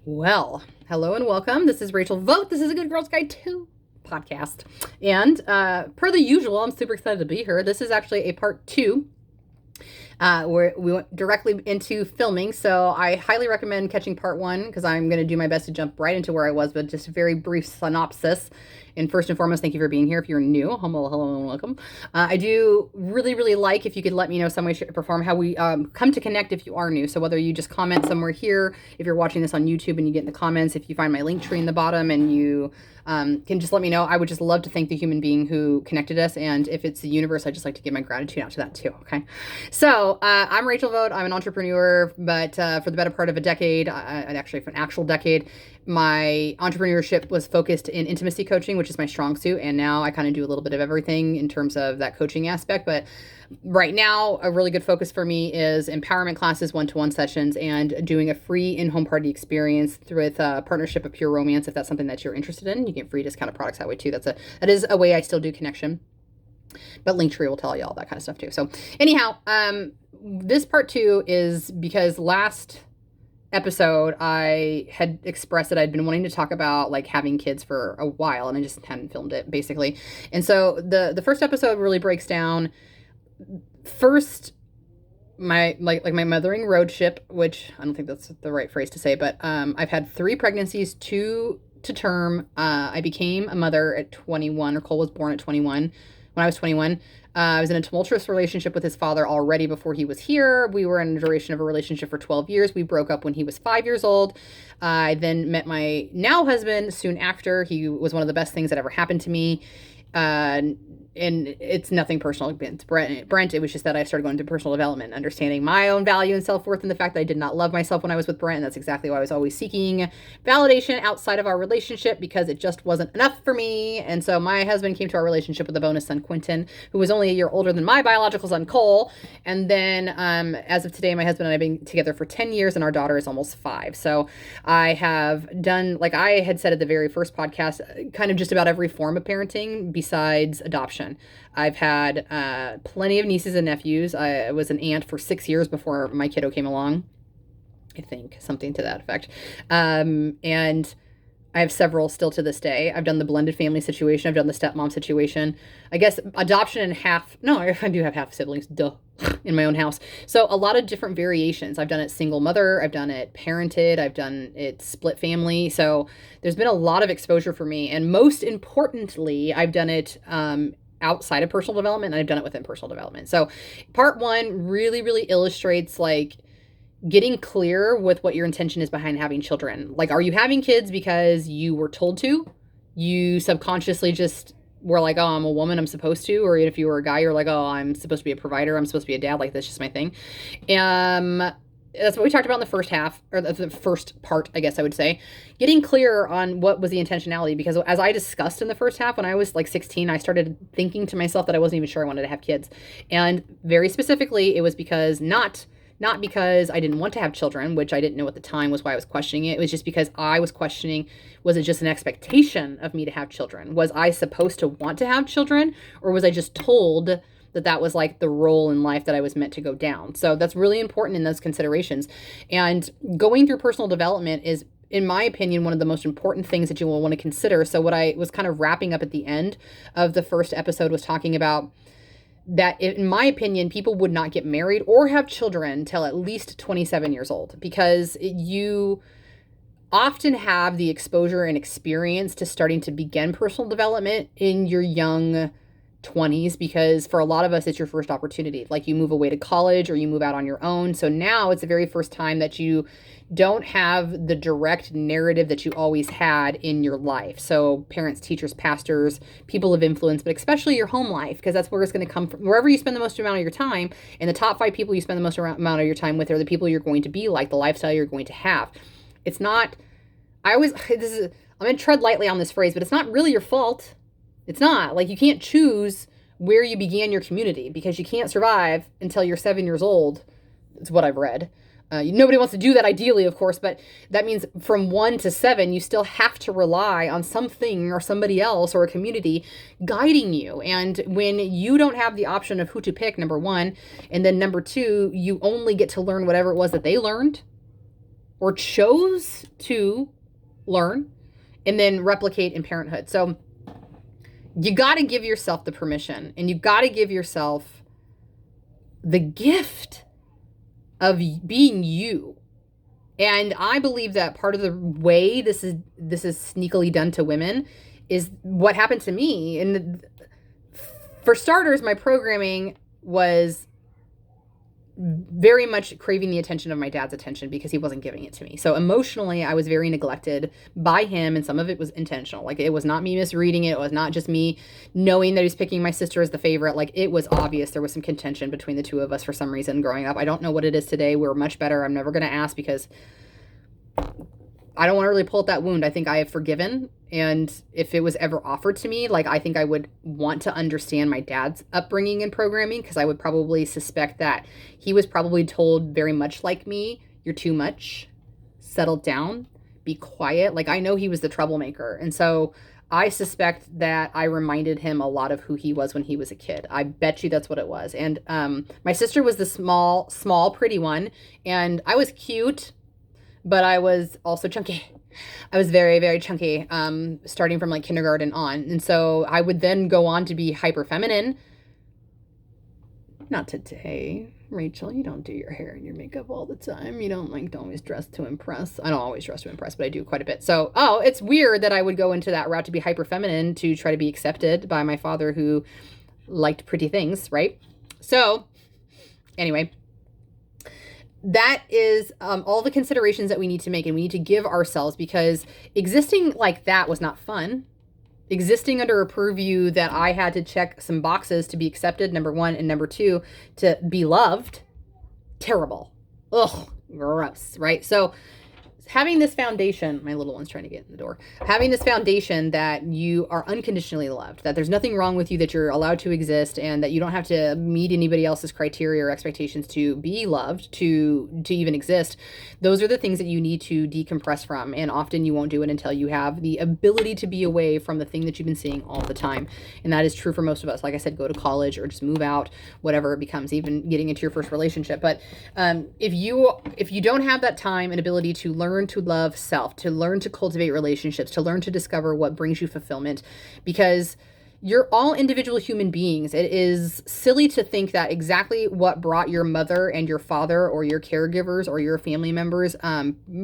Well, hello and welcome. This is Rachel Vote. This is a Good Girls Guide 2 podcast. And per the usual, I'm super excited to be here. This is actually a part 2 where we went directly into filming. So I highly recommend catching part 1 because I'm going to do my best to jump right into where I was, but just a very brief synopsis. And first and foremost, thank you for being here. If you're new, hello and welcome. I do really like if you could let me know some way, shape, or form how we come to connect if you are new. So whether you just comment somewhere here, if you're watching this on YouTube and you get in the comments, if you find my link tree in the bottom and you can just let me know. I would just love to thank the human being who connected us. And if it's the universe, I just like to give my gratitude out to that too. Okay. So I'm Rachel Vote. I'm an entrepreneur, but for the better part of a decade, actually for an actual decade, my entrepreneurship was focused in intimacy coaching, which is my strong suit. And now I kind of do a little bit of everything in terms of that coaching aspect. But right now, a really good focus for me is empowerment classes, one-to-one sessions, and doing a free in-home party experience with a partnership of Pure Romance. If that's something that you're interested in, you get free discounted products that way too. That is a way I still do connection. But Linktree will tell you all that kind of stuff too. So anyhow, this part 2 is because last episode I had expressed that I'd been wanting to talk about like having kids for a while and I just hadn't filmed it basically. And so the first episode really breaks down first my my mothering roadship, which I don't think that's the right phrase to say, but I've had 3 pregnancies, 2 to term. I became a mother at 21, or Cole was born at 21. When I was 21, I was in a tumultuous relationship with his father already before he was here. We were in a duration of a relationship for 12 years. We broke up when he was 5 years old. I then met my now husband soon after. He was one of the best things that ever happened to me. And it's nothing personal against Brent. It was just that I started going to personal development, understanding my own value and self-worth, and the fact that I did not love myself when I was with Brent. And that's exactly why I was always seeking validation outside of our relationship, because it just wasn't enough for me. And so my husband came to our relationship with a bonus son, Quentin, who was only a year older than my biological son, Cole. And then as of today, my husband and I have been together for 10 years, and our daughter is almost 5. So I have done, like I had said at the very first podcast, kind of just about every form of parenting besides adoption. I've had plenty of nieces and nephews. I was an aunt for 6 years before my kiddo came along. I think something to that effect. And I have several still to this day. I've done the blended family situation. I've done the stepmom situation. I guess adoption and I do have half siblings, in my own house. So a lot of different variations. I've done it single mother. I've done it parented. I've done it split family. So there's been a lot of exposure for me. And most importantly, I've done it outside of personal development, and I've done it within personal development. So part 1 really illustrates like getting clear with what your intention is behind having children. Like, are you having kids because you were told to? You subconsciously just were like, oh, I'm a woman, I'm supposed to. Or if you were a guy, you're like, oh, I'm supposed to be a provider, I'm supposed to be a dad, like that's just my thing. That's what we talked about in the first half, or the first part, I guess I would say. Getting clear on what was the intentionality, because as I discussed in the first half, when I was like 16, I started thinking to myself that I wasn't even sure I wanted to have kids. And very specifically, it was because not because I didn't want to have children, which I didn't know at the time was why I was questioning it. It was just because I was questioning, was it just an expectation of me to have children? Was I supposed to want to have children? Or was I just told that was like the role in life that I was meant to go down? So that's really important in those considerations. And going through personal development is, in my opinion, one of the most important things that you will want to consider. So what I was kind of wrapping up at the end of the first episode was talking about that, in my opinion, people would not get married or have children till at least 27 years old, because you often have the exposure and experience to starting to begin personal development in your young 20s, because for a lot of us, it's your first opportunity. Like, you move away to college or you move out on your own. So now it's the very first time that you don't have the direct narrative that you always had in your life. So parents, teachers, pastors, people of influence, but especially your home life, because that's where it's going to come from. Wherever you spend the most amount of your time, and the top 5 people you spend the most amount of your time with are the people you're going to be like, the lifestyle you're going to have. It's not, I'm going to tread lightly on this phrase, but it's not really your fault. It's not. Like, you can't choose where you began your community, because you can't survive until you're 7 years old. It's what I've read. Nobody wants to do that ideally, of course, but that means from 1 to 7, you still have to rely on something or somebody else or a community guiding you. And when you don't have the option of who to pick, number 1, and then number 2, you only get to learn whatever it was that they learned, or chose to learn and then replicate in parenthood. So you got to give yourself the permission, and you got to give yourself the gift of being you. And I believe that part of the way this is sneakily done to women is what happened to me. And for starters, my programming was very much craving the attention of my dad's attention because he wasn't giving it to me. So emotionally, I was very neglected by him, and some of it was intentional. Like, it was not me misreading it. It was not just me knowing that he's picking my sister as the favorite. Like, it was obvious there was some contention between the two of us for some reason growing up. I don't know what it is today. We're much better. I'm never going to ask because I don't want to really pull at that wound. I think I have forgiven. And if it was ever offered to me, like, I think I would want to understand my dad's upbringing and programming, because I would probably suspect that he was probably told very much like me, you're too much, settle down, be quiet. Like, I know he was the troublemaker. And so I suspect that I reminded him a lot of who he was when he was a kid. I bet you that's what it was. And my sister was the small, pretty one. And I was cute, but I was also chunky. I was very, very chunky, starting from like kindergarten on. And so I would then go on to be hyper feminine. Not today, Rachel. You don't do your hair and your makeup all the time. You don't always dress to impress. I don't always dress to impress, but I do quite a bit. So, it's weird that I would go into that route to be hyper feminine to try to be accepted by my father, who liked pretty things, right? So anyway, that is all the considerations that we need to make, and we need to give ourselves, because existing like that was not fun. Existing under a purview that I had to check some boxes to be accepted, number one, and number two, to be loved, terrible. Ugh, gross, right? So having this foundation, my little one's trying to get in the door, having this foundation that you are unconditionally loved, that there's nothing wrong with you, that you're allowed to exist, and that you don't have to meet anybody else's criteria or expectations to be loved, to even exist. Those are the things that you need to decompress from. And often you won't do it until you have the ability to be away from the thing that you've been seeing all the time. And that is true for most of us. Like I said, go to college or just move out, whatever it becomes, even getting into your first relationship. But if you don't have that time and ability to learn to love self, to learn to cultivate relationships, to learn to discover what brings you fulfillment, because you're all individual human beings. It is silly to think that exactly what brought your mother and your father or your caregivers or your family members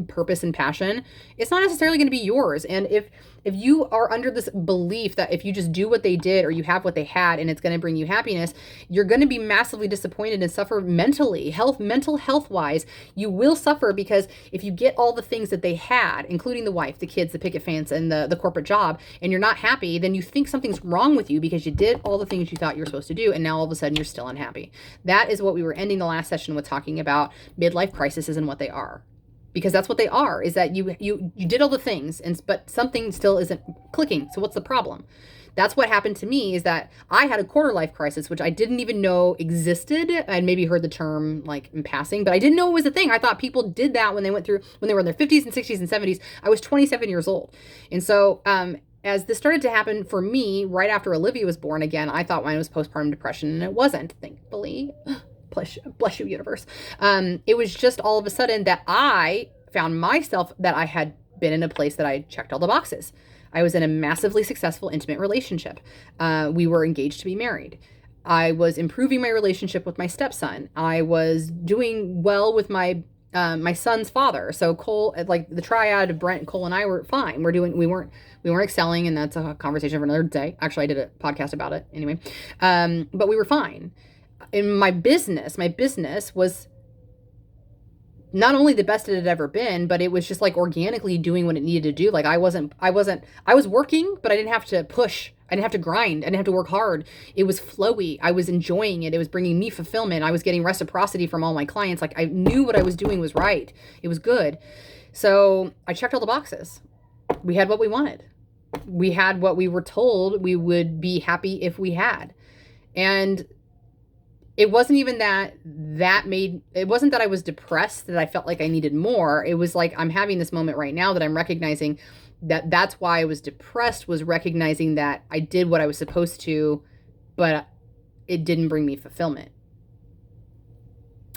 purpose and passion, it's not necessarily going to be yours. And if you are under this belief that if you just do what they did, or you have what they had and it's going to bring you happiness, you're going to be massively disappointed and suffer mentally, mental health wise. You will suffer, because if you get all the things that they had, including the wife, the kids, the picket fence, and the corporate job, and you're not happy, then you think something's wrong with you because you did all the things you thought you were supposed to do, and now all of a sudden you're still unhappy. That is what we were ending the last session with, talking about midlife crises and what they are. Because that's what they are, is that you did all the things, but something still isn't clicking. So what's the problem? That's what happened to me, is that I had a quarter life crisis, which I didn't even know existed. I'd maybe heard the term like in passing, but I didn't know it was a thing. I thought people did that when they were in their 50s and 60s and 70s. I was 27 years old. And so as this started to happen for me right after Olivia was born again, I thought mine was postpartum depression, and it wasn't, thankfully. Bless you, universe. It was just all of a sudden that I found myself, that I had been in a place that I checked all the boxes. I was in a massively successful, intimate relationship. We were engaged to be married. I was improving my relationship with my stepson. I was doing well with my son's father. So Cole, like the triad of Brent, Cole, and I were fine. We weren't excelling, and that's a conversation for another day. Actually, I did a podcast about it anyway. But we were fine. In my business was not only the best it had ever been, but it was just like organically doing what it needed to do. Like I was working, but I didn't have to push. I didn't have to grind. I didn't have to work hard. It was flowy. I was enjoying it. It was bringing me fulfillment. I was getting reciprocity from all my clients. Like I knew what I was doing was right. It was good. So I checked all the boxes. We had what we wanted. We had what we were told we would be happy if we had. And it wasn't even it wasn't that I was depressed, that I felt like I needed more. It was like, I'm having this moment right now that I'm recognizing that that's why I was depressed, was recognizing that I did what I was supposed to, but it didn't bring me fulfillment.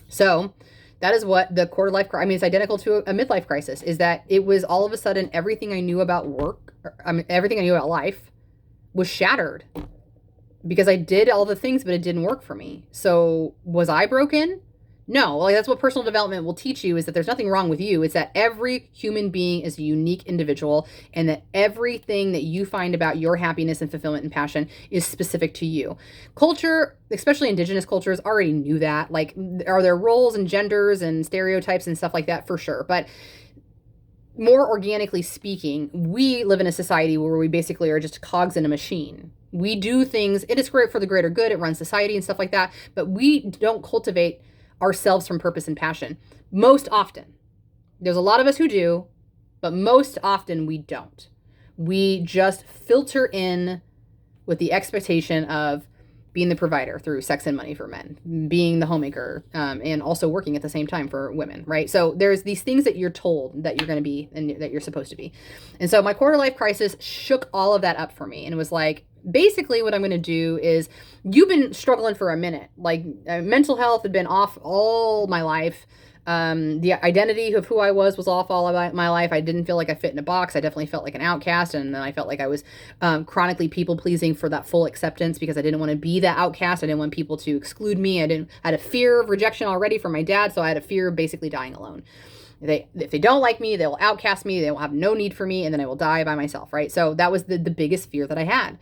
So That is what the quarter life, I mean, it's identical to a midlife crisis, is that it was all of a sudden everything I knew about work, everything I knew about life was shattered because I did all the things, but it didn't work for me. So was I broken? No, like that's what personal development will teach you, is that there's nothing wrong with you. It's that every human being is a unique individual, and that everything that you find about your happiness and fulfillment and passion is specific to you. Culture, especially indigenous cultures, already knew that. Like, are there roles and genders and stereotypes and stuff like that? For sure. But more organically speaking, we live in a society where we basically are just cogs in a machine. We do things, it is great for the greater good, it runs society and stuff like that, but we don't cultivate ourselves from purpose and passion. Most often. There's a lot of us who do, but most often we don't. We just filter in with the expectation of being the provider through sex and money for men, being the homemaker, and also working at the same time for women, right? So there's these things that you're told that you're going to be and that you're supposed to be. And so my quarter life crisis shook all of that up for me, and it was like, basically what I'm going to do is, you've been struggling for a minute. Like, mental health had been off all my life. The identity of who I was off all of my life. I didn't feel like I fit in a box. I definitely felt like an outcast. And then I felt like I was chronically people pleasing for that full acceptance, because I didn't want to be that outcast. I didn't want people to exclude me. I had a fear of rejection already from my dad. So I had a fear of basically dying alone. If they don't like me, they will outcast me. They will have no need for me, and then I will die by myself, right? So that was the biggest fear that I had.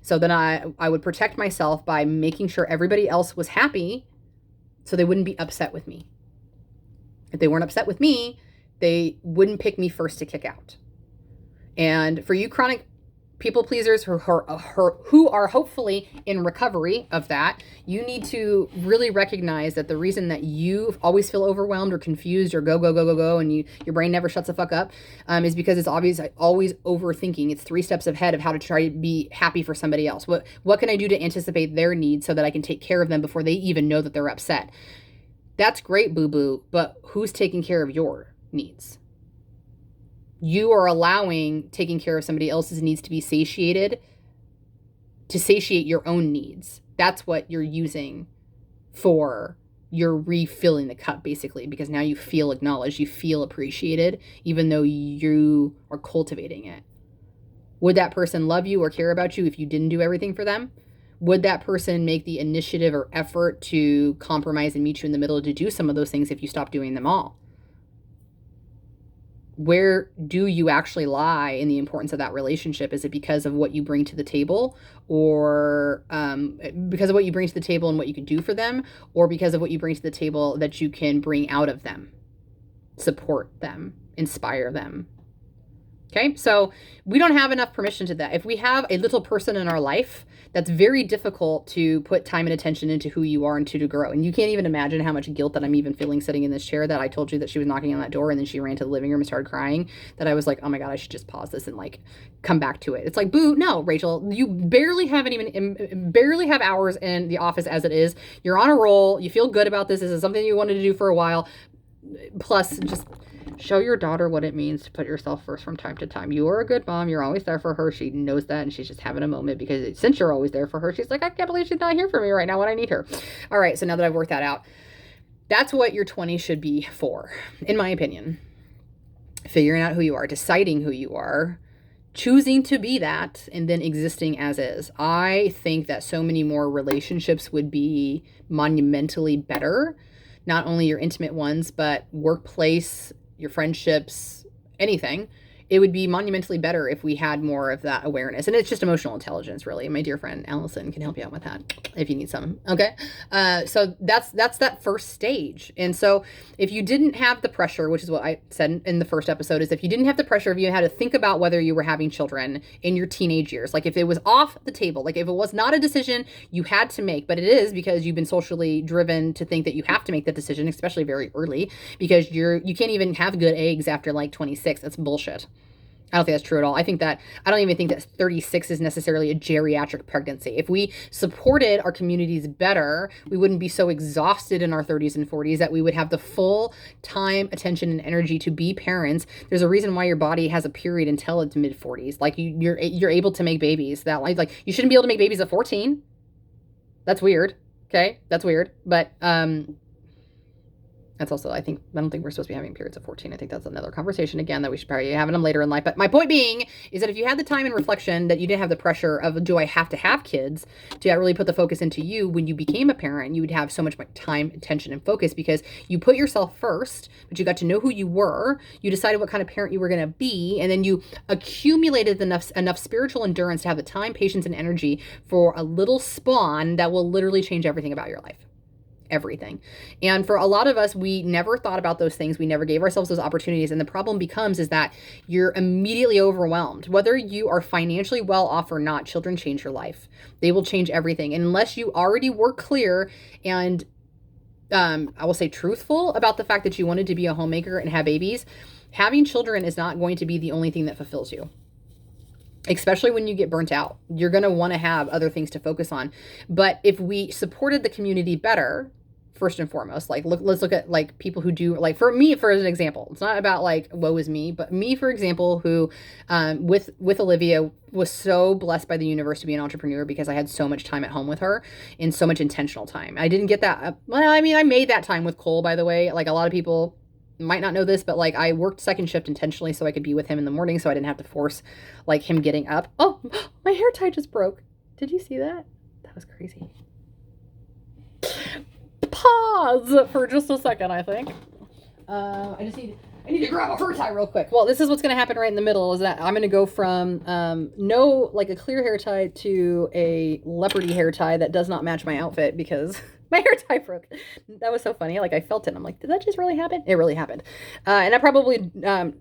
So then I would protect myself by making sure everybody else was happy so they wouldn't be upset with me. If they weren't upset with me, they wouldn't pick me first to kick out. And for you chronic people pleasers who are hopefully in recovery of that, you need to really recognize that the reason that you always feel overwhelmed or confused or go, and your brain never shuts the fuck up, is because it's always overthinking. It's 3 steps ahead of how to try to be happy for somebody else. What can I do to anticipate their needs so that I can take care of them before they even know that they're upset? That's great, boo-boo, but who's taking care of your needs? You are allowing taking care of somebody else's needs to be satiated to satiate your own needs. That's what you're using for your refilling the cup, basically, because now you feel acknowledged, you feel appreciated, even though you are cultivating it. Would that person love you or care about you if you didn't do everything for them? Would that person make the initiative or effort to compromise and meet you in the middle to do some of those things if you stop doing them all? Where do you actually lie in the importance of that relationship? Is it because of what you bring to the table, or because of what you bring to the table and what you can do for them, or because of what you bring to the table that you can bring out of them, support them, inspire them? Okay, so we don't have enough permission to that. If we have a little person in our life, that's very difficult to put time and attention into who you are and to grow. And you can't even imagine how much guilt that I'm even feeling sitting in this chair, that I told you that she was knocking on that door and then she ran to the living room and started crying, that I was like, oh my God, I should just pause this and like come back to it. It's like, boo, no, Rachel, you barely have hours in the office as it is. You're on a roll. You feel good about this. This is something you wanted to do for a while. Plus, just show your daughter what it means to put yourself first from time to time. You are a good mom. You're always there for her. She knows that, and she's just having a moment because since you're always there for her, she's like, I can't believe she's not here for me right now when I need her. All right, so now that I've worked that out, that's what your 20s should be for, in my opinion. Figuring out who you are, deciding who you are, choosing to be that, and then existing as is. I think that so many more relationships would be monumentally better. Not only your intimate ones, but workplace, your friendships, anything. It would be monumentally better if we had more of that awareness. And it's just emotional intelligence, really. My dear friend Allison can help you out with that if you need some. Okay. So that's that first stage. And so if you didn't have the pressure, which is what I said in the first episode, is if you didn't have the pressure, if you had to think about whether you were having children in your teenage years, like if it was off the table, like if it was not a decision you had to make, but it is because you've been socially driven to think that you have to make that decision, especially very early, because you can't even have good eggs after like 26. That's bullshit. I don't think that's true at all. I don't even think that 36 is necessarily a geriatric pregnancy. If we supported our communities better, we wouldn't be so exhausted in our 30s and 40s that we would have the full time, attention, and energy to be parents. There's a reason why your body has a period until it's mid 40s. Like you're able to make babies. That like you shouldn't be able to make babies at 14. That's weird. Okay, that's weird. But That's also, I don't think we're supposed to be having periods at 14. I think that's another conversation again that we should probably be having them later in life. But my point being is that if you had the time and reflection that you didn't have the pressure of, do I have to have kids, to really put the focus into you when you became a parent, you would have so much more time, attention, and focus because you put yourself first, but you got to know who you were. You decided what kind of parent you were going to be. And then you accumulated enough spiritual endurance to have the time, patience, and energy for a little spawn that will literally change everything about your life. Everything. And for a lot of us, we never thought about those things. We never gave ourselves those opportunities. And the problem becomes is that you're immediately overwhelmed. Whether you are financially well off or not, children change your life. They will change everything. And unless you already were clear and I will say truthful about the fact that you wanted to be a homemaker and have babies, having children is not going to be the only thing that fulfills you. Especially when you get burnt out, you're going to want to have other things to focus on. But if we supported the community better, first and foremost, like let's look at like people who do, like for me, for as an example, it's not about like woe is me, but me, for example, who with Olivia was so blessed by the universe to be an entrepreneur because I had so much time at home with her and so much intentional time. I didn't get that. Well, I mean, I made that time with Cole, by the way. Like a lot of people might not know this, but like I worked second shift intentionally so I could be with him in the morning, so I didn't have to force like him getting up. Oh, my hair tie just broke. Did you see that? That was crazy. Pause for just a second, I think. I need to grab a hair tie real quick. Well, this is what's going to happen right in the middle is that I'm going to go from like a clear hair tie to a leopardy hair tie that does not match my outfit because my hair tie broke. That was so funny. Like I felt it. I'm like, did that just really happen? It really happened. And I probably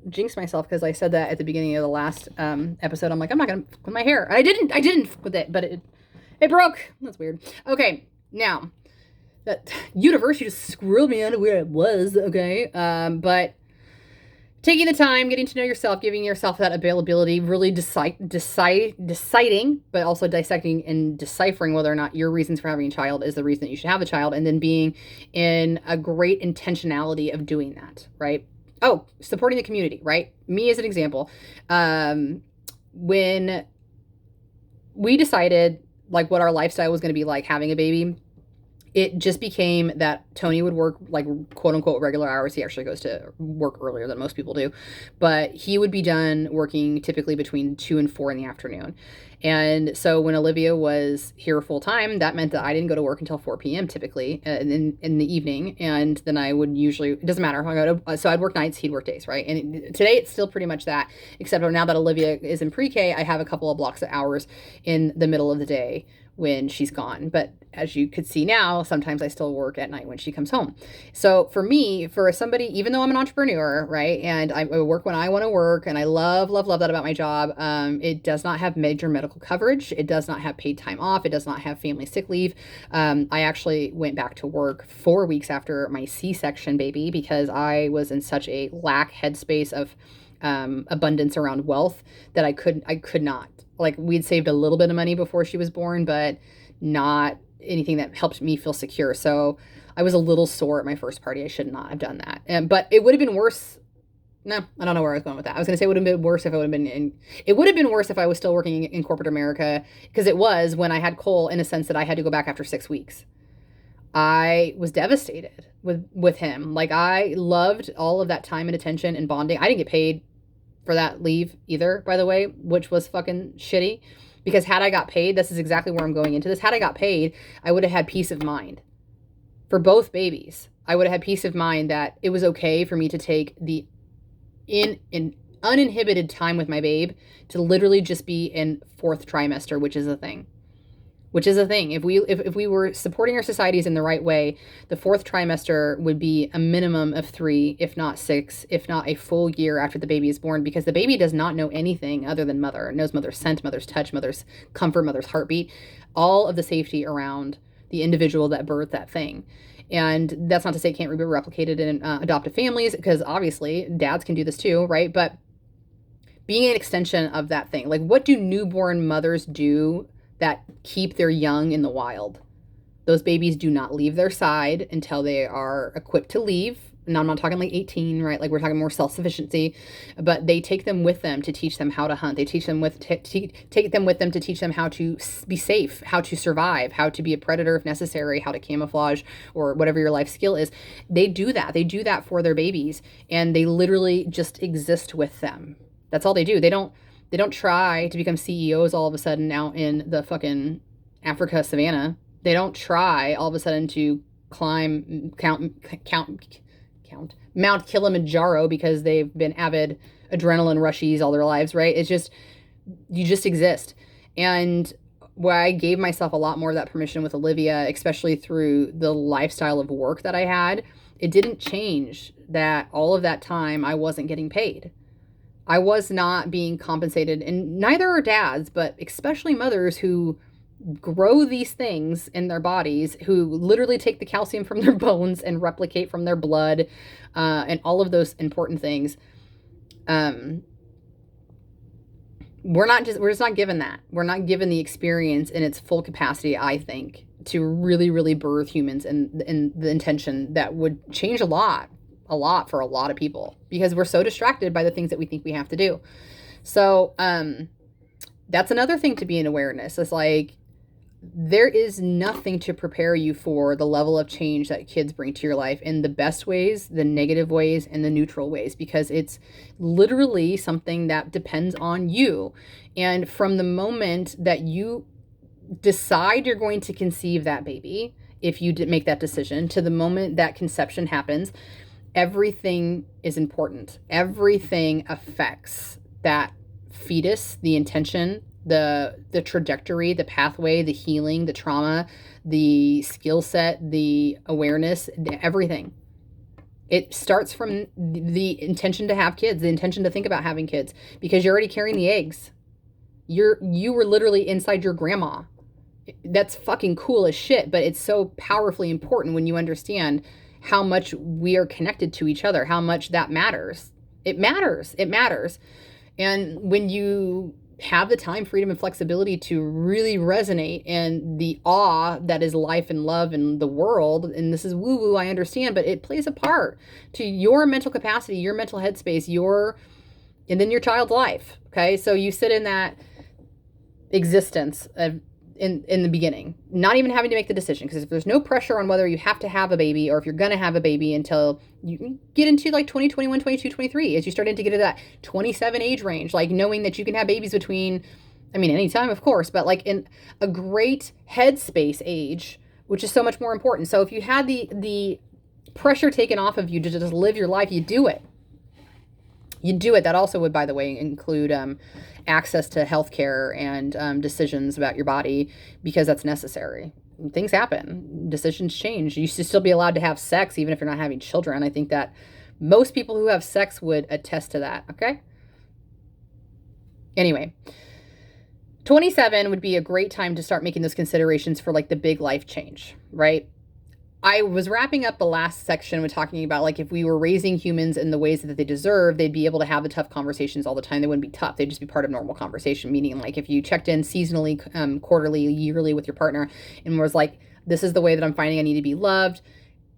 jinxed myself because I said that at the beginning of the last episode. I'm like, I'm not going to with my hair. I didn't with it, but it broke. That's weird. Okay, now. That universe, you just screwed me out of where it was, okay? But taking the time, getting to know yourself, giving yourself that availability, really deciding, but also dissecting and deciphering whether or not your reasons for having a child is the reason that you should have a child, and then being in a great intentionality of doing that, right? Oh, supporting the community, right? Me as an example, when we decided like what our lifestyle was going to be like having a baby, it just became that Tony would work like quote unquote regular hours. He actually goes to work earlier than most people do, but he would be done working typically between 2 and 4 in the afternoon. And so when Olivia was here full time, that meant that I didn't go to work until 4 p.m. typically in the evening. And then I would usually, it doesn't matter. So I'd work nights, he'd work days, right? And today it's still pretty much that, except now that Olivia is in pre-K, I have a couple of blocks of hours in the middle of the day when she's gone. But as you could see now, sometimes I still work at night when she comes home. So for me, for somebody, even though I'm an entrepreneur, right, and I work when I want to work, and I love that about my job, it does not have major medical coverage. It does not have paid time off. It does not have family sick leave. I actually went back to work 4 weeks after my C-section baby because I was in such a lack headspace of abundance around wealth that I could not. Like we'd saved a little bit of money before she was born, but not anything that helped me feel secure. So I was a little sore at my first party. I should not have done that. But it would have been worse. No, I don't know where I was going with that. I was going to say it would have been worse if it would have been worse if I was still working in corporate America, because it was when I had Cole, in a sense that I had to go back after 6 weeks. I was devastated with him. Like I loved all of that time and attention and bonding. I didn't get paid for that leave either, by the way, which was fucking shitty, because had I got paid, this is exactly where I'm going into this. Had I got paid, I would have had peace of mind for both babies. I would have had peace of mind that it was okay for me to take the uninhibited time with my babe to literally just be in 4th trimester, which is a thing. If we were supporting our societies in the right way, the 4th trimester would be a minimum of 3, if not 6, if not a full year after the baby is born, because the baby does not know anything other than mother. It knows mother's scent, mother's touch, mother's comfort, mother's heartbeat, all of the safety around the individual that birthed that thing. And that's not to say it can't be replicated in adoptive families, because obviously dads can do this too, right? But being an extension of that thing, like what do newborn mothers do that keep their young in the wild? Those babies do not leave their side until they are equipped to leave. Now, I'm not talking like 18, right? Like we're talking more self-sufficiency, but they take them with them to teach them how to hunt. They teach them take them with them to teach them how to be safe, how to survive, how to be a predator if necessary, how to camouflage, or whatever your life skill is. They do that. They do that for their babies, and they literally just exist with them. That's all they do. They don't try to become CEOs all of a sudden out in the fucking Africa savannah. They don't try all of a sudden to climb Mount Kilimanjaro because they've been avid adrenaline rushies all their lives, right? It's just, you just exist. And where I gave myself a lot more of that permission with Olivia, especially through the lifestyle of work that I had, it didn't change that all of that time I wasn't getting paid. I was not being compensated, and neither are dads, but especially mothers who grow these things in their bodies, who literally take the calcium from their bones and replicate from their blood, and all of those important things. We're just not given that. We're not given the experience in its full capacity, I think, to really, really birth humans in the intention that would change a lot for a lot of people, because we're so distracted by the things that we think we have to do. So, that's another thing to be in awareness. It's like, there is nothing to prepare you for the level of change that kids bring to your life in the best ways, the negative ways, and the neutral ways, because it's literally something that depends on you. And from the moment that you decide you're going to conceive that baby, if you did make that decision, to the moment that conception happens, everything is important. Everything affects that fetus, the intention, the trajectory, the pathway, the healing, the trauma, the skill set, the awareness, everything. It starts from the intention to have kids, the intention to think about having kids, because you're already carrying the eggs. You were literally inside your grandma. That's fucking cool as shit, but it's so powerfully important when you understand how much we are connected to each other, how much that matters. It matters. And when you have the time, freedom, and flexibility to really resonate in the awe that is life and love and the world, and this is woo-woo, I understand, but it plays a part to your mental capacity, your mental headspace, and then your child's life, okay? So you sit in that existence of in the beginning, not even having to make the decision, because if there's no pressure on whether you have to have a baby or if you're going to have a baby until you get into like 20, 21, 22, 23, as you start to get to that 27 age range, like knowing that you can have babies between, I mean, anytime, of course, but like in a great headspace age, which is so much more important. So if you had the pressure taken off of you to just live your life, you do it. That also would, by the way, include access to healthcare and decisions about your body, because that's necessary. Things happen. Decisions change. You should still be allowed to have sex even if you're not having children. I think that most people who have sex would attest to that, okay? Anyway, 27 would be a great time to start making those considerations for like the big life change, right? I was wrapping up the last section with talking about like if we were raising humans in the ways that they deserve, they'd be able to have the tough conversations all the time. They wouldn't be tough. They'd just be part of normal conversation, meaning like if you checked in seasonally, quarterly, yearly with your partner and was like, this is the way that I'm finding I need to be loved.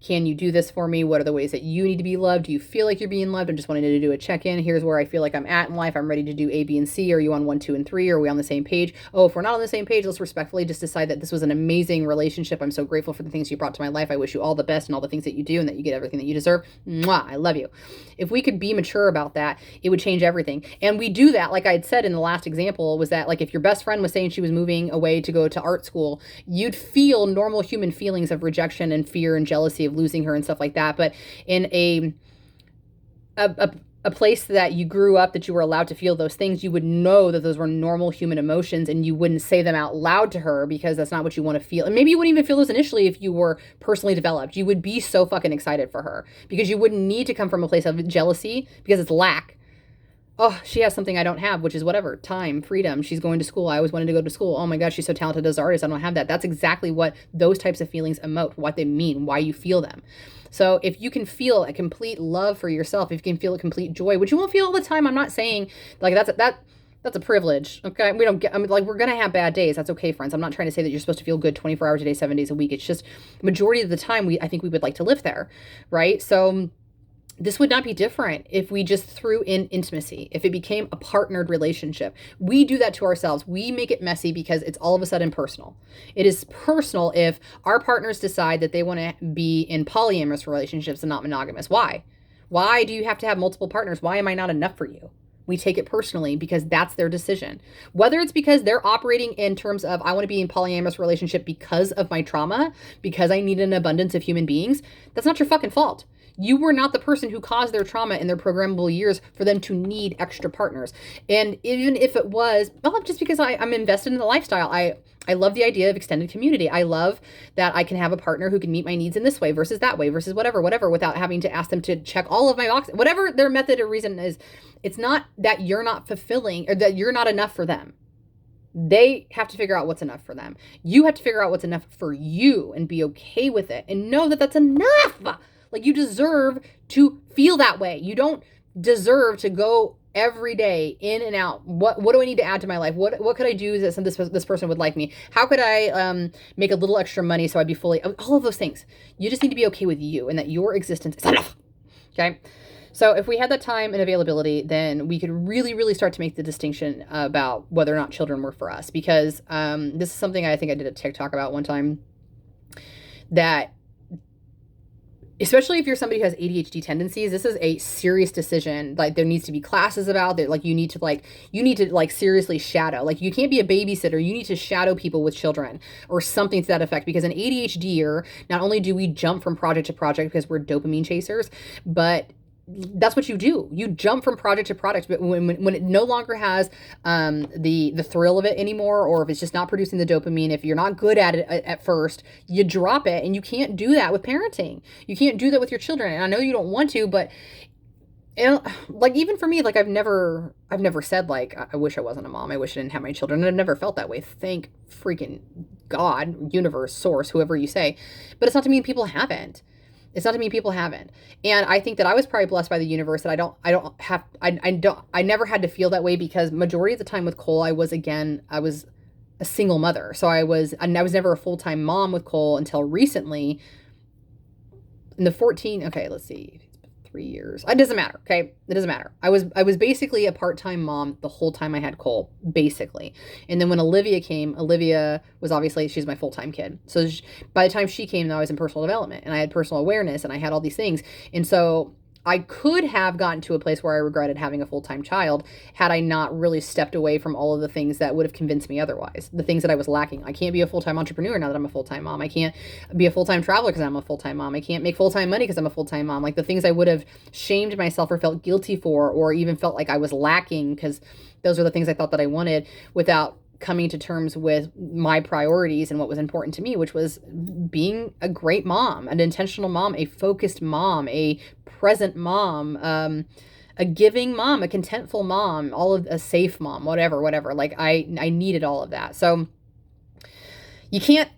Can you do this for me? What are the ways that you need to be loved? Do you feel like you're being loved? I'm just wanting to do a check-in. Here's where I feel like I'm at in life. I'm ready to do A, B, and C. Are you on 1, 2, and 3? Are we on the same page? Oh, if we're not on the same page, let's respectfully just decide that this was an amazing relationship. I'm so grateful for the things you brought to my life. I wish you all the best and all the things that you do and that you get everything that you deserve. Mwah, I love you. If we could be mature about that, it would change everything. And we do that, like I had said in the last example, was that like if your best friend was saying she was moving away to go to art school, you'd feel normal human feelings of rejection and fear and jealousy of losing her and stuff like that. But in a place that you grew up, that you were allowed to feel those things, you would know that those were normal human emotions, and you wouldn't say them out loud to her because that's not what you want to feel. And maybe you wouldn't even feel those initially if you were personally developed. You would be so fucking excited for her because you wouldn't need to come from a place of jealousy because it's lack. Oh, she has something I don't have, which is whatever, time, freedom. She's going to school. I always wanted to go to school. Oh my God, she's so talented as an artist. I don't have that. That's exactly what those types of feelings emote, what they mean, why you feel them. So if you can feel a complete love for yourself, if you can feel a complete joy, which you won't feel all the time, I'm not saying like that's a privilege. Okay. We don't get, I mean, like we're going to have bad days. That's okay, friends. I'm not trying to say that you're supposed to feel good 24 hours a day, 7 days a week. It's just majority of the time I think we would like to live there. Right. So This would not be different if we just threw in intimacy, if it became a partnered relationship. We do that to ourselves. We make it messy because it's all of a sudden personal. It is personal if our partners decide that they want to be in polyamorous relationships and not monogamous. Why? Why do you have to have multiple partners? Why am I not enough for you? We take it personally because that's their decision. Whether it's because they're operating in terms of, I want to be in polyamorous relationship because of my trauma, because I need an abundance of human beings, that's not your fucking fault. You were not the person who caused their trauma in their programmable years for them to need extra partners. And even if it was, well, just because I'm invested in the lifestyle, I love the idea of extended community. I love that I can have a partner who can meet my needs in this way versus that way versus whatever, without having to ask them to check all of my boxes, whatever their method or reason is. It's not that you're not fulfilling or that you're not enough for them. They have to figure out what's enough for them. You have to figure out what's enough for you and be okay with it and know that that's enough. Like, you deserve to feel that way. You don't deserve to go every day in and out. What do I need to add to my life? What could I do that this person would like me? How could I make a little extra money so I'd be fully, all of those things. You just need to be okay with you and that your existence is enough. Okay? So if we had that time and availability, then we could really, really start to make the distinction about whether or not children were for us. Because this is something I think I did a TikTok about one time, that especially if you're somebody who has ADHD tendencies, this is a serious decision. Like, there needs to be classes about it. Like, you need to seriously shadow. Like, you can't be a babysitter. You need to shadow people with children or something to that effect, because an ADHDer, not only do we jump from project to project because we're dopamine chasers, but that's what you do. You jump from project to project, but when it no longer has the thrill of it anymore, or if it's just not producing the dopamine, if you're not good at it at first, you drop it. And you can't do that with parenting. You can't do that with your children. And I know you don't want to, but like, even for me, like, I've never said, like, I wish I wasn't a mom. I wish I didn't have my children. And I've never felt that way. Thank freaking God, universe, source, whoever you say. But it's not to mean people haven't. It's not to mean people haven't. And I think that I was probably blessed by the universe that I never had to feel that way, because majority of the time with Cole, I was a single mother. So I was never a full-time mom with Cole until recently in the 3 years. It doesn't matter. Okay. It doesn't matter. I was basically a part-time mom the whole time I had Cole, basically. And then when Olivia was obviously, she's my full-time kid. So by the time she came, I was in personal development and I had personal awareness and I had all these things. And so I could have gotten to a place where I regretted having a full-time child had I not really stepped away from all of the things that would have convinced me otherwise, the things that I was lacking. I can't be a full-time entrepreneur now that I'm a full-time mom. I can't be a full-time traveler because I'm a full-time mom. I can't make full-time money because I'm a full-time mom. Like, the things I would have shamed myself or felt guilty for, or even felt like I was lacking because those are the things I thought that I wanted, without coming to terms with my priorities and what was important to me, which was being a great mom, an intentional mom, a focused mom, a present mom, a giving mom, a contentful mom, a safe mom, whatever. Like, I needed all of that. So you can't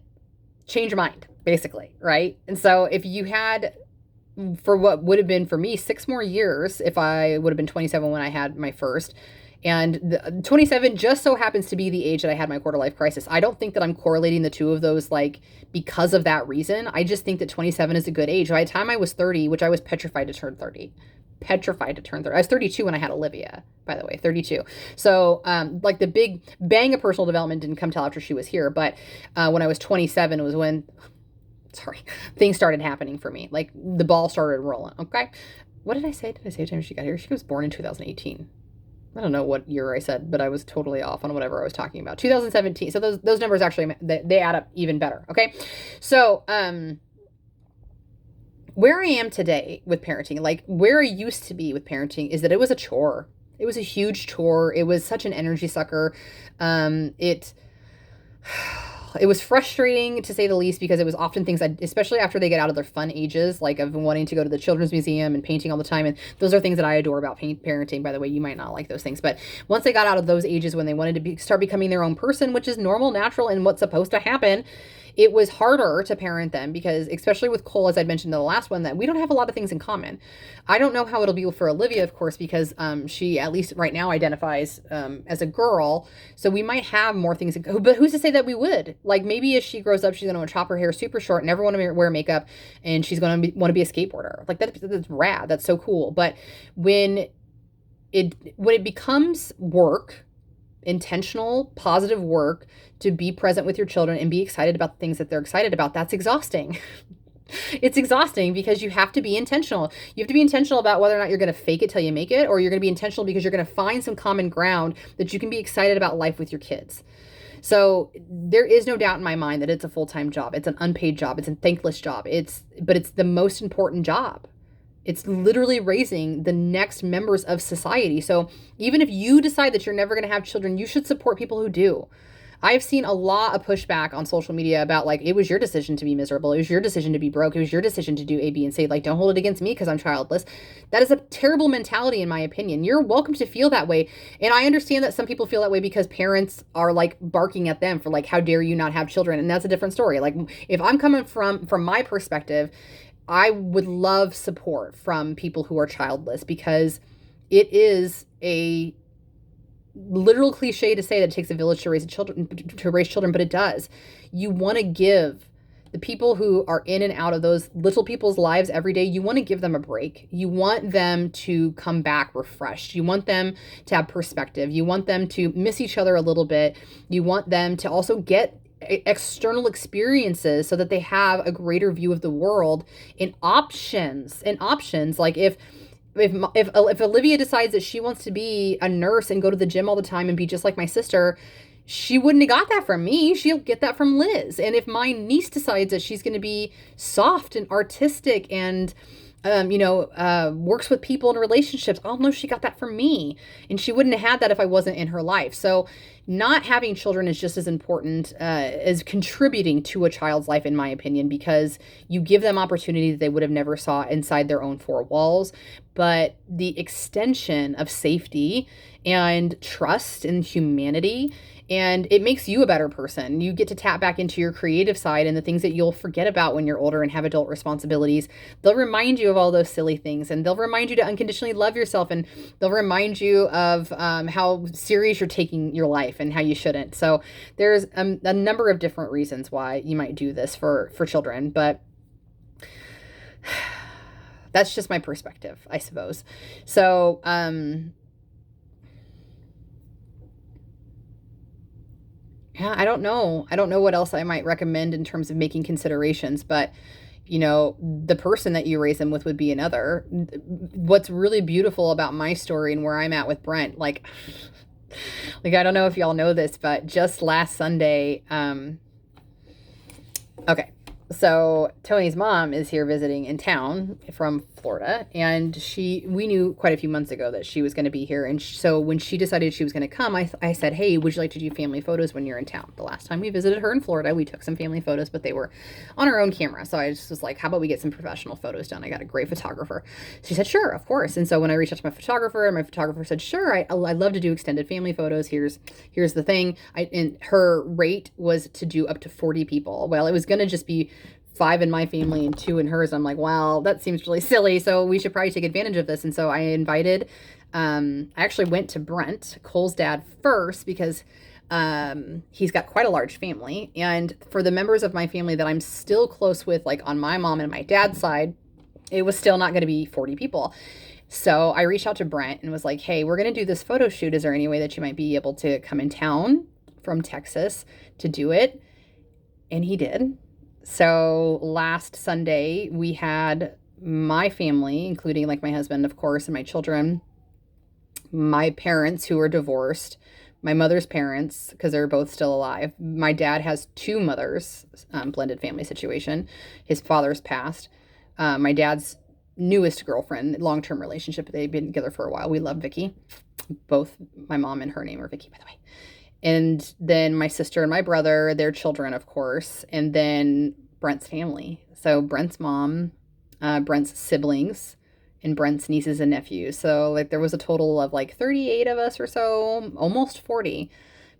change your mind, basically, right? And so if you had, for what would have been for me 6 more years, if I would have been 27 when I had my first, and 27 just so happens to be the age that I had my quarter life crisis. I don't think that I'm correlating the two of those, like, because of that reason. I just think that 27 is a good age. By the time I was 30, which I was petrified to turn 30. I was 32 when I had Olivia, by the way, 32. So, like, the big bang of personal development didn't come till after she was here. But when I was 27 was when, things started happening for me. Like, the ball started rolling. Okay. What did I say? Did I say the time she got here? She was born in 2018. I don't know what year I said, but I was totally off on whatever I was talking about. 2017. So those numbers actually, they add up even better. Okay. So, where I am today with parenting, like where I used to be with parenting, is that it was a chore. It was a huge chore. It was such an energy sucker. It was frustrating, to say the least, because it was often things, especially after they get out of their fun ages, like of wanting to go to the children's museum and painting all the time. And those are things that I adore about parenting, by the way. You might not like those things. But once they got out of those ages when they wanted to start becoming their own person, which is normal, natural, and what's supposed to happen, it was harder to parent them because, especially with Cole, as I mentioned in the last one, that we don't have a lot of things in common. I don't know how it'll be for Olivia, of course, because she, at least right now, identifies as a girl. So we might have more things. But who's to say that we would? Like, maybe as she grows up, she's going to chop her hair super short, never want to wear makeup, and she's going to want to be a skateboarder. Like, that's rad. That's so cool. But when it becomes work, intentional, positive work to be present with your children and be excited about the things that they're excited about, that's exhausting. It's exhausting because you have to be intentional. You have to be intentional about whether or not you're going to fake it till you make it, or you're going to be intentional because you're going to find some common ground that you can be excited about life with your kids. So there is no doubt in my mind that it's a full-time job. It's an unpaid job. It's a thankless job. But it's the most important job. It's literally raising the next members of society. So even if you decide that you're never going to have children, you should support people who do. I've seen a lot of pushback on social media about, like, it was your decision to be miserable. It was your decision to be broke. It was your decision to do A, B, and C. Like, don't hold it against me because I'm childless. That is a terrible mentality, in my opinion. You're welcome to feel that way. And I understand that some people feel that way because parents are, like, barking at them for, like, how dare you not have children? And that's a different story. Like, if I'm coming from my perspective, I would love support from people who are childless, because it is a literal cliche to say that it takes a village to raise children, but it does. You want to give the people who are in and out of those little people's lives every day, you want to give them a break. You want them to come back refreshed. You want them to have perspective. You want them to miss each other a little bit. You want them to also get external experiences so that they have a greater view of the world and options. Like if Olivia decides that she wants to be a nurse and go to the gym all the time and be just like my sister, she wouldn't have got that from me. She'll get that from Liz. And if my niece decides that she's going to be soft and artistic and works with people in relationships, I'll know she got that from me. And she wouldn't have had that if I wasn't in her life. So not having children is just as important as contributing to a child's life, in my opinion, because you give them opportunity that they would have never saw inside their own four walls. But the extension of safety and trust and humanity, and it makes you a better person. You get to tap back into your creative side and the things that you'll forget about when you're older and have adult responsibilities. They'll remind you of all those silly things, and they'll remind you to unconditionally love yourself, and they'll remind you of how serious you're taking your life and how you shouldn't. So there's a number of different reasons why you might do this for children, but that's just my perspective, I suppose. So, yeah, I don't know. I don't know what else I might recommend in terms of making considerations, but the person that you raise them with would be another. What's really beautiful about my story and where I'm at with Brent, like I don't know if y'all know this, but just last Sunday, okay. So Tony's mom is here visiting in town from Florida, and we knew quite a few months ago that she was going to be here. And so when she decided she was going to come, I said, hey, would you like to do family photos when you're in town? The last time we visited her in Florida, we took some family photos, but they were on our own camera. So I just was like, how about we get some professional photos done? I got a great photographer. She said, sure, of course. And so when I reached out to my photographer said, sure, I'd love to do extended family photos. Here's the thing. And her rate was to do up to 40 people. Well, it was going to just be 5 in my family and 2 in hers. I'm like, well, that seems really silly, so we should probably take advantage of this. And so I invited, I actually went to Brent, Cole's dad, first, because he's got quite a large family. And for the members of my family that I'm still close with, like on my mom and my dad's side, it was still not going to be 40 people. So I reached out to Brent and was like, hey, we're going to do this photo shoot. Is there any way that you might be able to come in town from Texas to do it? And he did. So last Sunday, we had my family, including like my husband, of course, and my children, my parents who are divorced, my mother's parents, because they're both still alive. My dad has 2 mothers, blended family situation. His father's passed. My dad's newest girlfriend, long-term relationship. They've been together for a while. We love Vicky. Both my mom and her name are Vicky, by the way. And then my sister and my brother, their children, of course, and then Brent's family. So Brent's mom, Brent's siblings, and Brent's nieces and nephews. So like there was a total of like 38 of us or so, almost 40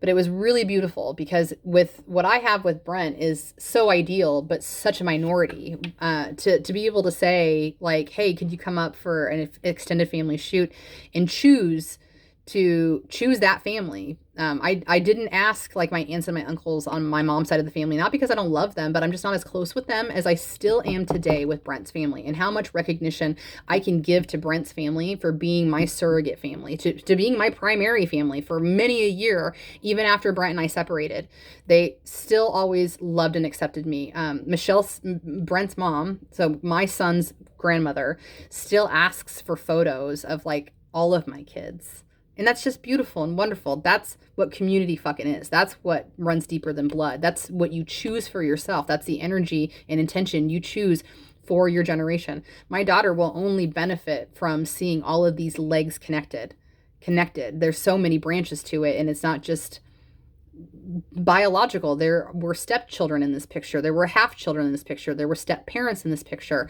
But it was really beautiful because with what I have with Brent is so ideal, but such a minority. To be able to say like, hey, could you come up for an extended family shoot and choose that family. I didn't ask like my aunts and my uncles on my mom's side of the family, not because I don't love them, but I'm just not as close with them as I still am today with Brent's family, and how much recognition I can give to Brent's family for being my surrogate family, to being my primary family for many a year, even after Brent and I separated. They still always loved and accepted me. Brent's mom, so my son's grandmother, still asks for photos of like all of my kids. And that's just beautiful and wonderful. That's what community fucking is. That's what runs deeper than blood. That's what you choose for yourself. That's the energy and intention you choose for your generation. My daughter will only benefit from seeing all of these legs connected. There's so many branches to it, and it's not just biological. There were stepchildren in this picture. There were half children in this picture. There were step parents in this picture.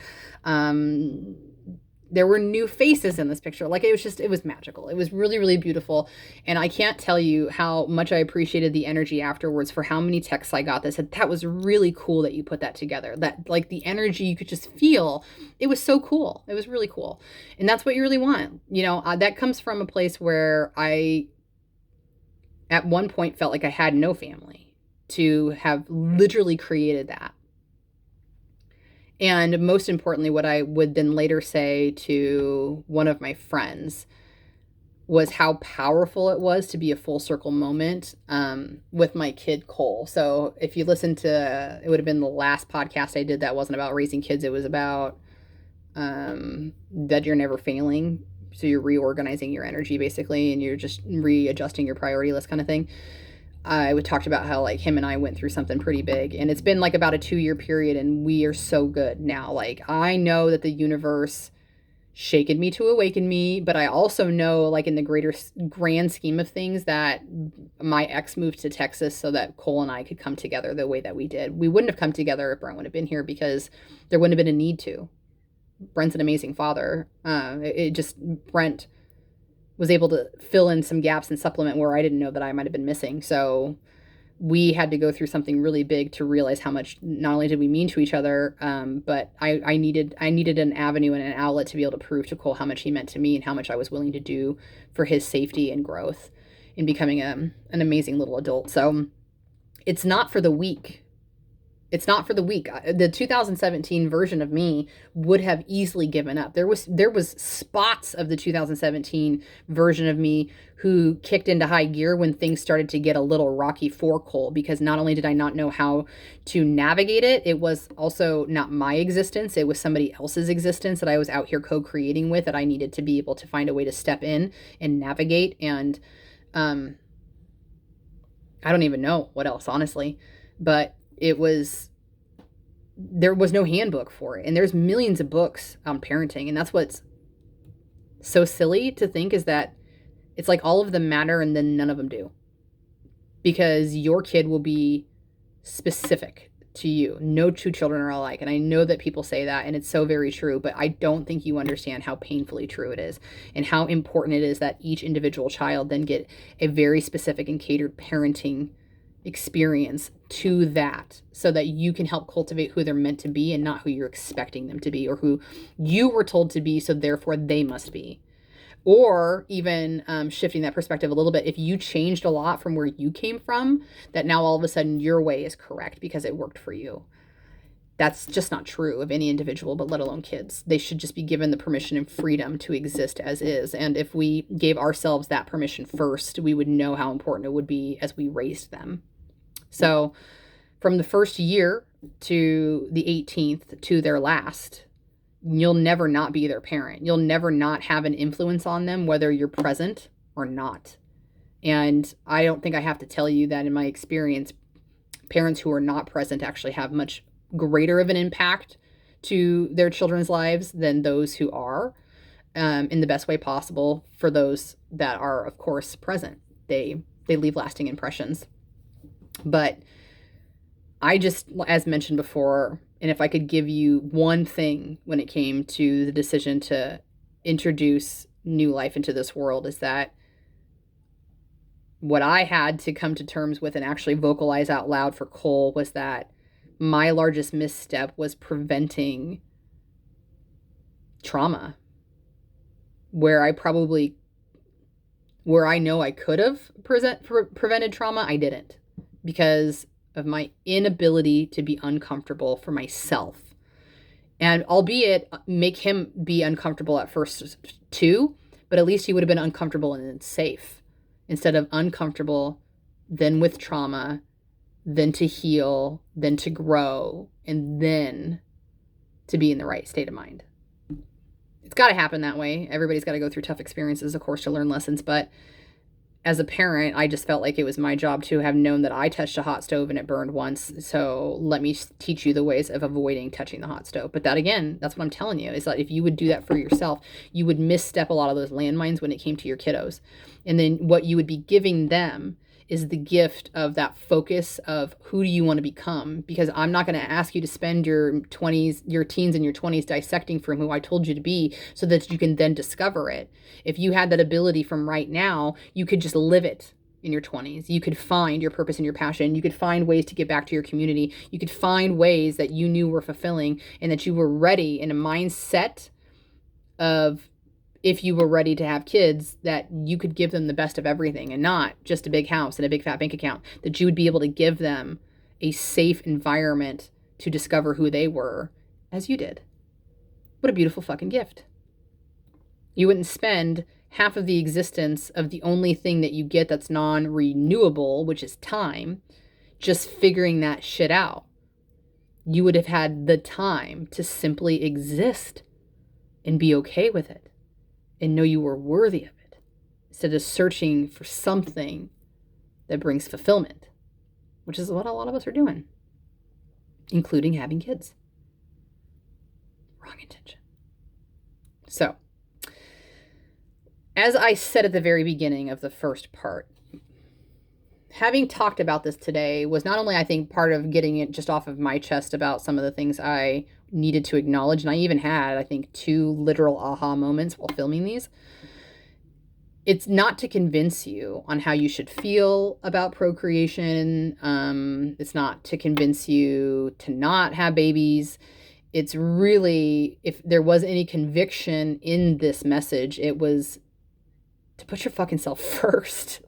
There were new faces in this picture. Like, it was magical. It was really, really beautiful. And I can't tell you how much I appreciated the energy afterwards for how many texts I got that said, that was really cool that you put that together. That, like, the energy you could just feel. It was so cool. It was really cool. And that's what you really want. You know, that comes from a place where I, at one point, felt like I had no family, to have literally created that. And most importantly, what I would then later say to one of my friends was how powerful it was to be a full circle moment with my kid, Cole. So if you listen to, it would have been the last podcast I did that wasn't about raising kids. It was about that you're never failing. So you're reorganizing your energy basically, and you're just readjusting your priority list kind of thing. I talked about how like him and I went through something pretty big, and it's been like about a 2-year period, and we are so good now. Like, I know that the universe shaken me to awaken me, but I also know, like, in the grand scheme of things, that my ex moved to Texas so that Cole and I could come together the way that we did. We wouldn't have come together if Brent would have been here, because there wouldn't have been a need to. Brent's an amazing father. Brent was able to fill in some gaps and supplement where I didn't know that I might have been missing. So we had to go through something really big to realize how much not only did we mean to each other, but I needed an avenue and an outlet to be able to prove to Cole how much he meant to me and how much I was willing to do for his safety and growth in becoming an amazing little adult. So it's not for the weak. It's not for the weak. The 2017 version of me would have easily given up. There was spots of the 2017 version of me who kicked into high gear when things started to get a little rocky for Cole, because not only did I not know how to navigate it, it was also not my existence. It was somebody else's existence that I was out here co-creating with, that I needed to be able to find a way to step in and navigate. And I don't even know what else, honestly, but there was no handbook for it. And there's millions of books on parenting. And that's what's so silly to think, is that it's like all of them matter and then none of them do. Because your kid will be specific to you. No two children are alike. And I know that people say that, and it's so very true, but I don't think you understand how painfully true it is, and how important it is that each individual child then get a very specific and catered parenting experience to that, so that you can help cultivate who they're meant to be and not who you're expecting them to be, or who you were told to be, so therefore they must be. Or even shifting that perspective a little bit, if you changed a lot from where you came from, that now all of a sudden your way is correct because it worked for you. That's just not true of any individual, but let alone kids. They should just be given the permission and freedom to exist as is. And if we gave ourselves that permission first, we would know how important it would be as we raised them. So from the first year to the 18th to their last, you'll never not be their parent. You'll never not have an influence on them, whether you're present or not. And I don't think I have to tell you that in my experience, parents who are not present actually have much greater of an impact to their children's lives than those who are, in the best way possible. For those that are, of course, present, they leave lasting impressions. But I just, as mentioned before, and if I could give you one thing when it came to the decision to introduce new life into this world, is that what I had to come to terms with and actually vocalize out loud for Cole was that my largest misstep was preventing trauma, where I know I could have prevented trauma, I didn't, because of my inability to be uncomfortable for myself. And albeit make him be uncomfortable at first too, but at least he would have been uncomfortable and then safe, instead of uncomfortable, then with trauma, then to heal, then to grow, and then to be in the right state of mind. It's got to happen that way. Everybody's got to go through tough experiences, of course, to learn lessons. But as a parent, I just felt like it was my job to have known that I touched a hot stove and it burned once. So let me teach you the ways of avoiding touching the hot stove. But that, again, that's what I'm telling you, is that if you would do that for yourself, you would misstep a lot of those landmines when it came to your kiddos. And then what you would be giving them is the gift of that focus of who do you want to become? Because I'm not going to ask you to spend your teens and your 20s dissecting from who I told you to be so that you can then discover it. If you had that ability from right now, you could just live it in your 20s. You could find your purpose and your passion. You could find ways to get back to your community. You could find ways that you knew were fulfilling and that you were ready in a mindset of, if you were ready to have kids, that you could give them the best of everything and not just a big house and a big fat bank account, that you would be able to give them a safe environment to discover who they were as you did. What a beautiful fucking gift. You wouldn't spend half of the existence of the only thing that you get that's non-renewable, which is time, just figuring that shit out. You would have had the time to simply exist and be okay with it and know you were worthy of it, instead of searching for something that brings fulfillment, which is what a lot of us are doing, including having kids. Wrong intention. So, as I said at the very beginning of the first part, having talked about this today was not only, I think, part of getting it just off of my chest about some of the things I needed to acknowledge, and I even had, I think, 2 literal aha moments while filming these. It's not to convince you on how you should feel about procreation. It's not to convince you to not have babies. It's really, if there was any conviction in this message, it was to put your fucking self first.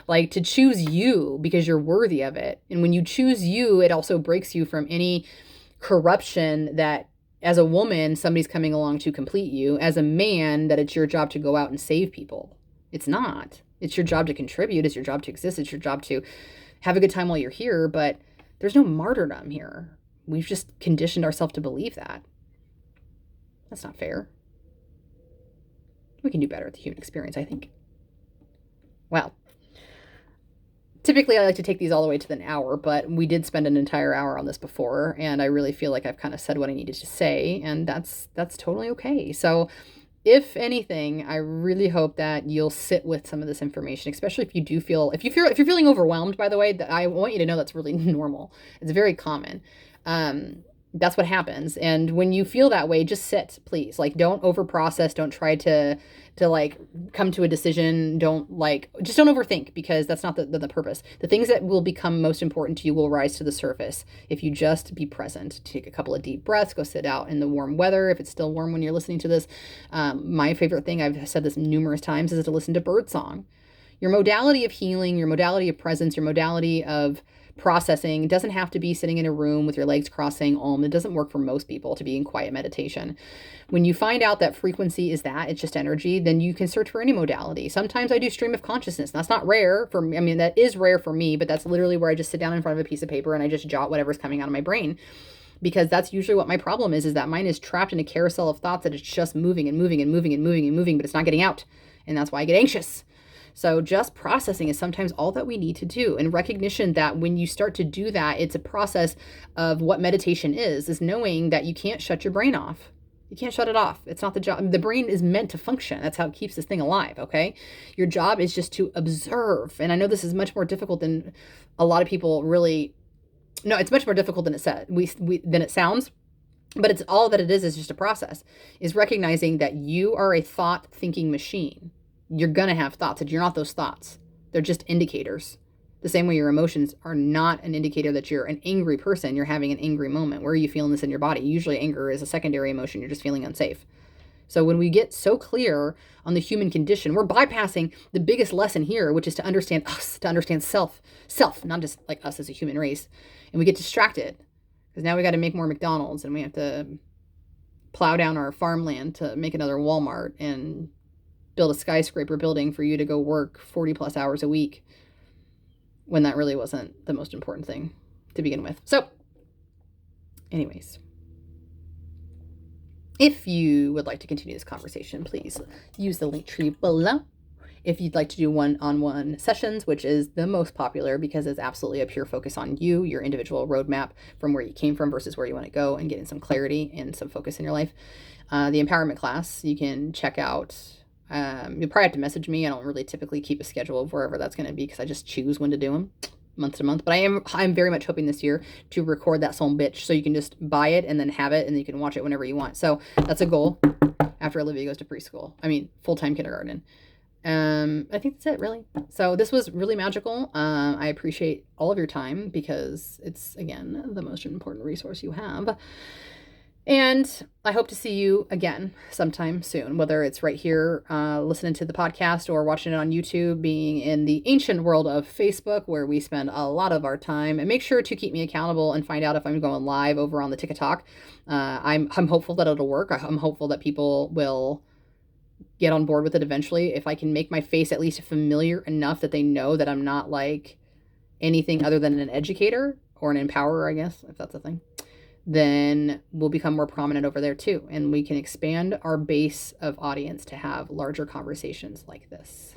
Like, to choose you because you're worthy of it. And when you choose you, it also breaks you from any corruption that, as a woman, somebody's coming along to complete you. As a man, that it's your job to go out and save people. It's not. It's your job to contribute. It's your job to exist. It's your job to have a good time while you're here. But there's no martyrdom here. We've just conditioned ourselves to believe that. That's not fair. We can do better at the human experience, I think. Well, typically I like to take these all the way to an hour, but we did spend an entire hour on this before, and I really feel like I've kind of said what I needed to say, and that's totally okay. So if anything, I really hope that you'll sit with some of this information, especially if you're feeling overwhelmed, by the way. I want you to know that's really normal. It's very common. That's what happens. And when you feel that way, just sit, please. Like, don't overprocess. Don't try to like come to a decision. Just don't overthink, because that's not the purpose. The things that will become most important to you will rise to the surface if you just be present. Take a couple of deep breaths, go sit out in the warm weather. If it's still warm when you're listening to this, my favorite thing, I've said this numerous times, is to listen to birdsong. Your modality of healing, your modality of presence, your modality of processing doesn't have to be sitting in a room with your legs crossed saying Om. It doesn't work for most people to be in quiet meditation. When you find out that frequency is that, it's just energy, then you can search for any modality. Sometimes I do stream of consciousness. That's not rare for me. I mean, that is rare for me, but that's literally where I just sit down in front of a piece of paper and I just jot whatever's coming out of my brain. Because that's usually what my problem is that mine is trapped in a carousel of thoughts that it's just moving and moving and moving and moving and moving, but it's not getting out. And that's why I get anxious. So just processing is sometimes all that we need to do. And recognition that when you start to do that, it's a process of what meditation is knowing that you can't shut your brain off. You can't shut it off. It's not the job. The brain is meant to function. That's how it keeps this thing alive, okay? Your job is just to observe. And I know this is much more difficult than a lot of people really... No, it's much more difficult than than it sounds. But it's all that it is just a process. Is recognizing that you are a thought-thinking machine. You're going to have thoughts, and you're not those thoughts. They're just indicators. The same way your emotions are not an indicator that you're an angry person, you're having an angry moment. Where are you feeling this in your body? Usually anger is a secondary emotion. You're just feeling unsafe. So when we get so clear on the human condition, we're bypassing the biggest lesson here, which is to understand us, to understand self, not just like us as a human race. And we get distracted because now we got to make more McDonald's and we have to plow down our farmland to make another Walmart and build a skyscraper building for you to go work 40 plus hours a week, when that really wasn't the most important thing to begin with. So anyways, if you would like to continue this conversation, please use the link tree below. If you'd like to do one-on-one sessions, which is the most popular because it's absolutely a pure focus on you, your individual roadmap from where you came from versus where you want to go, and getting some clarity and some focus in your life. The empowerment class, you can check out. You'll probably have to message me. I don't really typically keep a schedule of wherever that's going to be because I just choose when to do them month to month. But I'm very much hoping this year to record that son bitch so you can just buy it and then have it and you can watch it whenever you want. So that's a goal after Olivia goes to preschool. I mean, full-time kindergarten. I think that's it, really. So this was really magical. I appreciate all of your time because it's, again, the most important resource you have. And I hope to see you again sometime soon, whether it's right here listening to the podcast or watching it on YouTube, being in the ancient world of Facebook where we spend a lot of our time. And make sure to keep me accountable and find out if I'm going live over on the TikTok. I'm hopeful that it'll work. I'm hopeful that people will get on board with it eventually. If I can make my face at least familiar enough that they know that I'm not like anything other than an educator or an empowerer, I guess, if that's a thing, then we'll become more prominent over there too. And we can expand our base of audience to have larger conversations like this.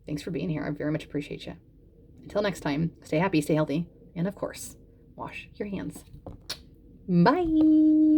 Thanks for being here. I very much appreciate you. Until next time, stay happy, stay healthy, and of course, wash your hands. Bye.